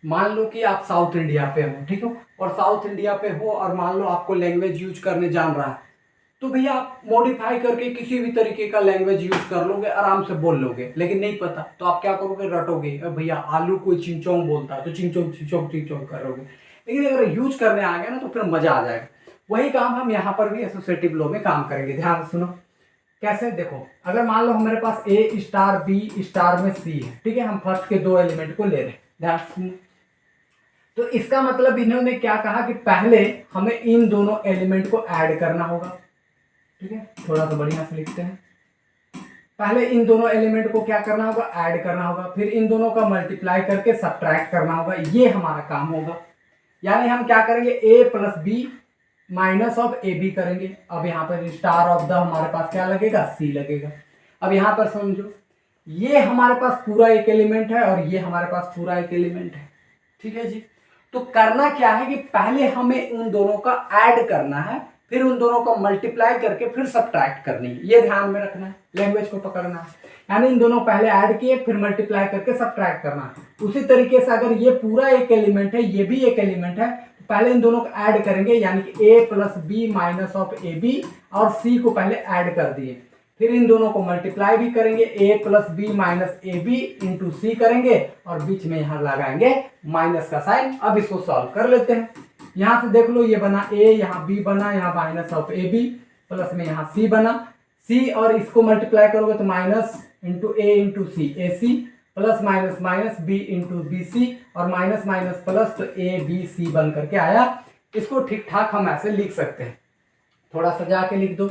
मान लो कि आप साउथ इंडिया पे हो, ठीक हो, और साउथ इंडिया पे हो और मान लो आपको लैंग्वेज यूज करने जान रहा है, तो भैया आप मॉडिफाई करके किसी भी तरीके का लैंग्वेज यूज कर लोगे, आराम से बोल लोगे। लेकिन नहीं पता तो आप क्या करोगे, रटोगे। भैया आलू कोई चिंचोंग बोलता है तो चिंचोंग चिंचोंग चिंचोंग करोगे। लेकिन अगर यूज करने आ गया ना तो फिर मजा आ जाएगा। वही काम हम यहाँ पर भी एसोसिएटिव लॉ में काम करेंगे। ध्यान से सुनो कैसे। देखो अगर मान लो हमारे पास ए स्टार बी स्टार में सी है, ठीक है, हम फर्स्ट के दो एलिमेंट को ले रहे हैं। ध्यान से सुनो, तो इसका मतलब इन्होंने क्या कहा कि पहले हमें इन दोनों एलिमेंट को ऐड करना होगा। ठीक है, थोड़ा सा बढ़िया से लिखते हैं। पहले इन दोनों एलिमेंट को क्या करना होगा, ऐड करना होगा, फिर इन दोनों का मल्टीप्लाई करके सब्ट्रैक्ट करना होगा। ये हमारा काम होगा। यानी हम क्या करेंगे, A plus B minus of A B करेंगे। अब यहाँ पर स्टार ऑफ द हमारे पास क्या लगेगा, सी लगेगा। अब यहाँ पर समझो, ये हमारे पास पूरा एक एलिमेंट है और ये हमारे पास पूरा एक एलिमेंट है। ठीक है जी। तो करना क्या है कि पहले हमें उन दोनों का ऐड करना है, फिर उन दोनों को मल्टीप्लाई करके फिर सब्ट्रैक्ट करनी है। ये ध्यान में रखना है, लैंग्वेज को पकड़ना है। यानी इन दोनों पहले ऐड किए फिर मल्टीप्लाई करके सब्ट्रैक्ट करना है। उसी तरीके से अगर ये पूरा एक एलिमेंट है, ये भी एक एलिमेंट है, तो पहले इन दोनों को ऐड करेंगे, यानी कि A plus B minus of A B, और सी को पहले ऐड कर दिए। फिर इन दोनों को मल्टीप्लाई भी करेंगे, A plus B minus A B into C करेंगे, और बीच में यहां लगाएंगे माइनस का साइन। अब इसको सॉल्व कर लेते हैं। यहां से देख लो, ये बना ए, यहाँ बी बना, यहाँ minus of A B, plus में यहाँ सी बना। सी और इसको मल्टीप्लाई करोगे तो minus into A into C, A C, plus minus minus B into B C, और माइनस माइनस प्लस, तो ए बी सी बन करके आया। इसको ठीक ठाक हम ऐसे लिख सकते हैं। थोड़ा सजा के लिख दो।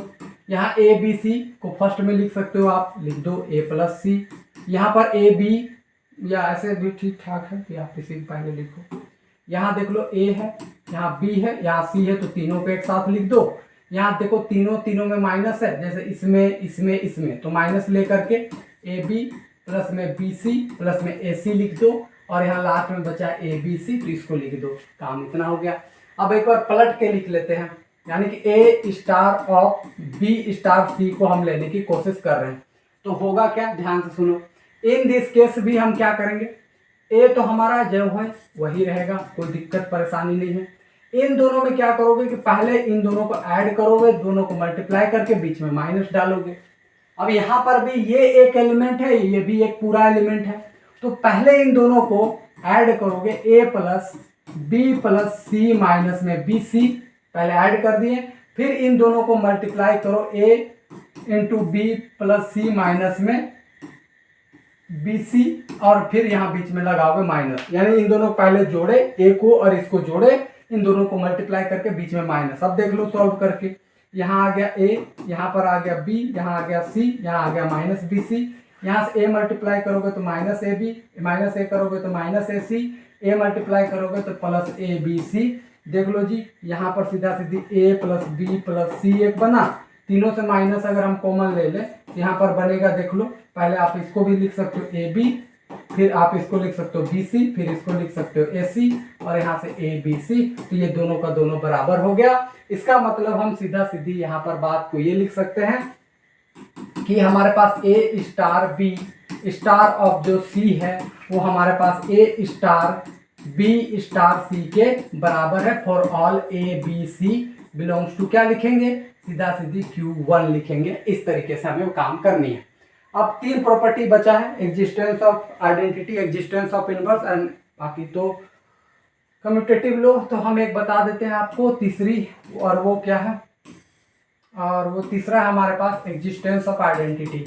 यहाँ ए बी सी को फर्स्ट में लिख सकते हो आप, लिख दो ए प्लस सी। यहाँ पर ए बी, या ऐसे भी ठीक ठाक है कि आप इसी पहले लिखो। यहाँ देख लो ए है, यहाँ बी है, यहाँ सी है, तो तीनों को एक साथ लिख दो। यहाँ देखो तीनों में माइनस है, जैसे इसमें तो माइनस लेकर के ए बी प्लस में बी सी प्लस में ए सी लिख दो, और यहाँ लास्ट में बचा ए बी सी, तो इसको लिख दो। काम इतना हो गया। अब एक बार पलट के लिख लेते हैं, यानी कि ए स्टार ऑफ बी स्टार सी को हम लेने की कोशिश कर रहे हैं। तो होगा क्या, ध्यान से सुनो। इन दिस केस भी हम क्या करेंगे, ए तो हमारा जो है वही रहेगा, कोई दिक्कत परेशानी नहीं है। इन दोनों में क्या करोगे कि पहले इन दोनों को ऐड करोगे, दोनों को मल्टीप्लाई करके बीच में माइनस डालोगे। अब यहाँ पर भी ये एक एलिमेंट है, ये भी एक पूरा एलिमेंट है, तो पहले इन दोनों को ऐड करोगे, ए प्लस बी प्लस सी माइनस में बी सी, पहले ऐड कर दिए। फिर इन दोनों को मल्टीप्लाई करो, ए इंटू बी प्लस सी माइनस में बी सी, और फिर यहाँ बीच में लगाओगे माइनस। यानी इन दोनों पहले जोड़े, ए को और इसको जोड़े, इन दोनों को मल्टीप्लाई करके बीच में माइनस। अब देख लो सॉल्व करके, यहाँ आ गया ए, यहाँ पर आ गया बी, यहाँ आ गया सी, यहाँ आ गया माइनस बी सी। यहाँ से ए मल्टीप्लाई करोगे तो माइनस ए बी, माइनस ए करोगे तो minus A C, A multiply करोगे तो प्लस ए बी सी। देख लो जी, यहाँ पर सीधा सीधी ए प्लस बी प्लस सी एक बना। तीनों से माइनस अगर हम कॉमन ले लें, यहाँ पर बनेगा, देख लो, पहले आप इसको भी लिख सकते हो ए बी, फिर आप इसको लिख सकते हो बी सी, फिर इसको लिख सकते हो ए सी, और यहाँ से ए बी सी। तो ये दोनों का दोनों बराबर हो गया। इसका मतलब हम सीधा सीधी यहाँ पर बात को ये लिख सकते हैं कि हमारे पास A star B star of जो सी है वो हमारे पास A star B star C के बराबर है for all A B C belongs to, क्या लिखेंगे, सीधा सीधी Q1 लिखेंगे। इस तरीके से हमें काम करनी है। अब तीन प्रॉपर्टी बचा है, existence of identity, existence of inverse, and बाकी तो कम्यूटेटिव लो। तो हम एक बता देते हैं आपको तीसरी, और वो क्या है, और वो तीसरा है हमारे पास existence of identity.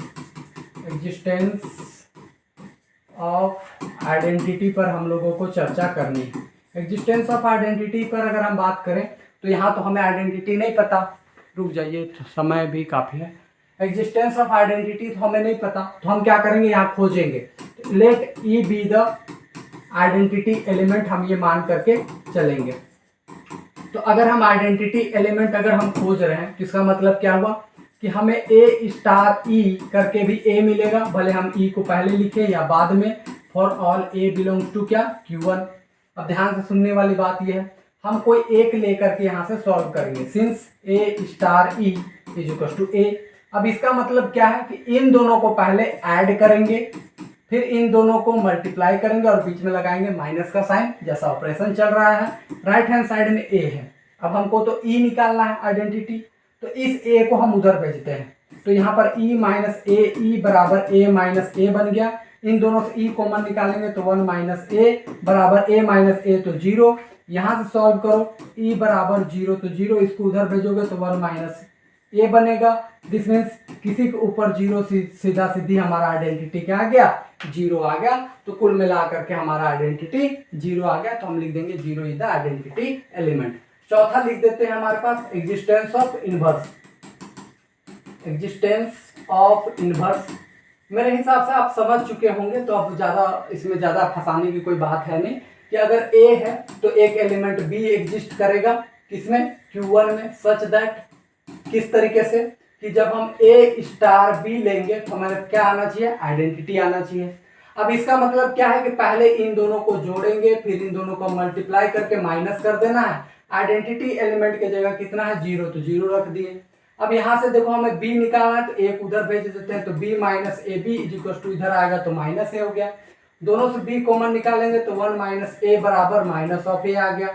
Existence of identity पर हम लोगों को चर्चा करनी है। एग्जिस्टेंस ऑफ आइडेंटिटी पर अगर हम बात करें तो यहाँ तो हमें आइडेंटिटी नहीं पता, रुक जाइए, तो समय भी काफ़ी है। एग्जिस्टेंस ऑफ आइडेंटिटी तो हमें नहीं पता, तो हम क्या करेंगे, यहाँ खोजेंगे। Let E be the identity element, हम ये मान करके चलेंगे। तो अगर हम आइडेंटिटी एलिमेंट अगर हम खोज रहे हैं तो इसका मतलब क्या हुआ कि हमें ए स्टार ई करके भी ए मिलेगा, भले हम ई को पहले लिखें या बाद में, for all A belongs to क्या, Q1। अब ध्यान से सुनने वाली बात यह है, हम कोई एक लेकर के यहाँ से सॉल्व करेंगे, since A star E is equal to A. अब इसका मतलब क्या है कि इन दोनों को पहले ऐड करेंगे, फिर इन दोनों को मल्टीप्लाई करेंगे और बीच में लगाएंगे माइनस का साइन, जैसा ऑपरेशन चल रहा है। राइट हैंड साइड में ए है, अब हमको तो ई निकालना है आइडेंटिटी, तो इस ए को हम उधर भेजते हैं। तो यहाँ पर ई माइनस ए, ई बराबर ए माइनस ए बन गया। इन दोनों से ई कॉमन निकालेंगे तो 1 माइनस ए बराबर ए माइनस ए तो 0। यहाँ से सॉल्व करो, ई बराबर 0 तो 0, इसको उधर भेजोगे तो 1 माइनस ए बनेगा। दिस मीन्स किसी के ऊपर 0 सीधा सीधी हमारा आइडेंटिटी क्या आ गया, 0 आ गया। तो कुल मिला करके हमारा आइडेंटिटी 0 आ गया, तो हम लिख देंगे 0 इज द आइडेंटिटी एलिमेंट। चौथा लिख देते हैं हमारे पास existence of inverse. Existence of inverse मेरे हिसाब से आप समझ चुके होंगे, तो अब इसमें ज़्यादा फंसाने की कोई बात है नहीं कि अगर ए है तो एक एलिमेंट बी एग्जिस्ट करेगा, किसमें, Q1 में। सच दैट किस तरीके से कि जब हम ए स्टार बी लेंगे तो हमारे क्या आना चाहिए, आइडेंटिटी आना चाहिए। अब इसका मतलब क्या है कि पहले इन दोनों को जोड़ेंगे, फिर इन दोनों को मल्टीप्लाई करके माइनस कर देना है। आइडेंटिटी एलिमेंट की जगह कितना है, 0, तो 0 रख दिए। अब यहाँ से देखो हमें बी निकालना है, तो एक उधर भेज देते हैं, तो B minus A B is equal to इधर आएगा तो माइनस ए हो गया। दोनों से बी कॉमन निकालेंगे तो 1 माइनस ए बराबर माइनस ऑफ ए आ गया।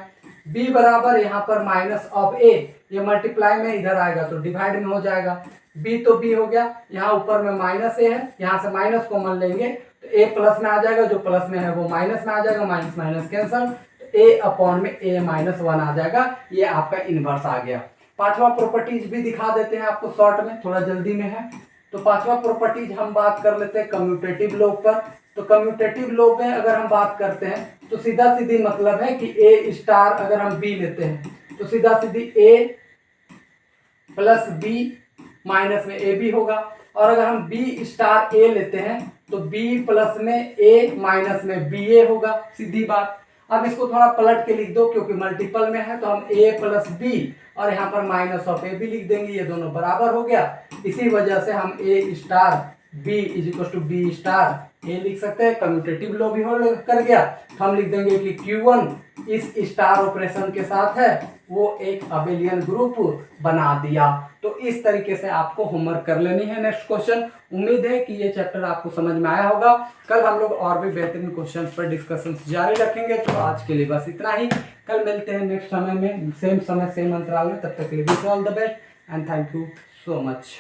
बी बराबर यहाँ पर माइनस ऑफ ए, ये मल्टीप्लाई में इधर आएगा तो डिवाइड में हो जाएगा। बी तो बी हो गया, यहाँ ऊपर में माइनस ए है, यहाँ से माइनस कॉमन लेंगे तो ए प्लस में आ जाएगा, जो प्लस में है वो माइनस में आ जाएगा, माइनस माइनस कैंसल, ए अपॉन में ए माइनस 1 आ जाएगा। ये आपका इनवर्स आ गया। पांचवा प्रॉपर्टीज भी दिखा देते हैं आपको शॉर्ट में, थोड़ा जल्दी में है। तो पांचवा प्रॉपर्टीज हम बात कर लेते हैं कम्यूटेटिव लॉग पर। तो कम्यूटेटिव लॉग में अगर हम बात करते हैं तो सीधा सीधी मतलब है कि ए स्टार अगर हम बी लेते हैं तो सीधा सीधी ए प्लस बी माइनस में ए बी होगा, और अगर हम बी स्टार ए लेते हैं तो बी प्लस में ए माइनस में बी ए होगा, सीधी बात। अब इसको थोड़ा पलट के लिख दो, क्योंकि मल्टीपल में है तो हम a प्लस बी और यहाँ पर माइनस ऑफ ए भी लिख देंगे, ये दोनों बराबर हो गया। इसी वजह से हम a star b is equal to B star A लिख सकते हैं। कम्यूटेटिव लॉ भी हो कर गया, तो हम लिख देंगे कि Q1 इस स्टार ऑपरेशन के साथ है, वो एक अबेलियन ग्रुप बना दिया। तो इस तरीके से आपको होमवर्क कर लेनी है। नेक्स्ट क्वेश्चन, उम्मीद है कि ये चैप्टर आपको समझ में आया होगा। कल हम लोग और भी बेहतरीन क्वेश्चंस पर डिस्कशन जारी रखेंगे। तो आज के लिए बस इतना ही, कल मिलते हैं नेक्स्ट समय में, सेम समय सेम अंतराल में। तब तक के लिए wish all the best and thank you so much.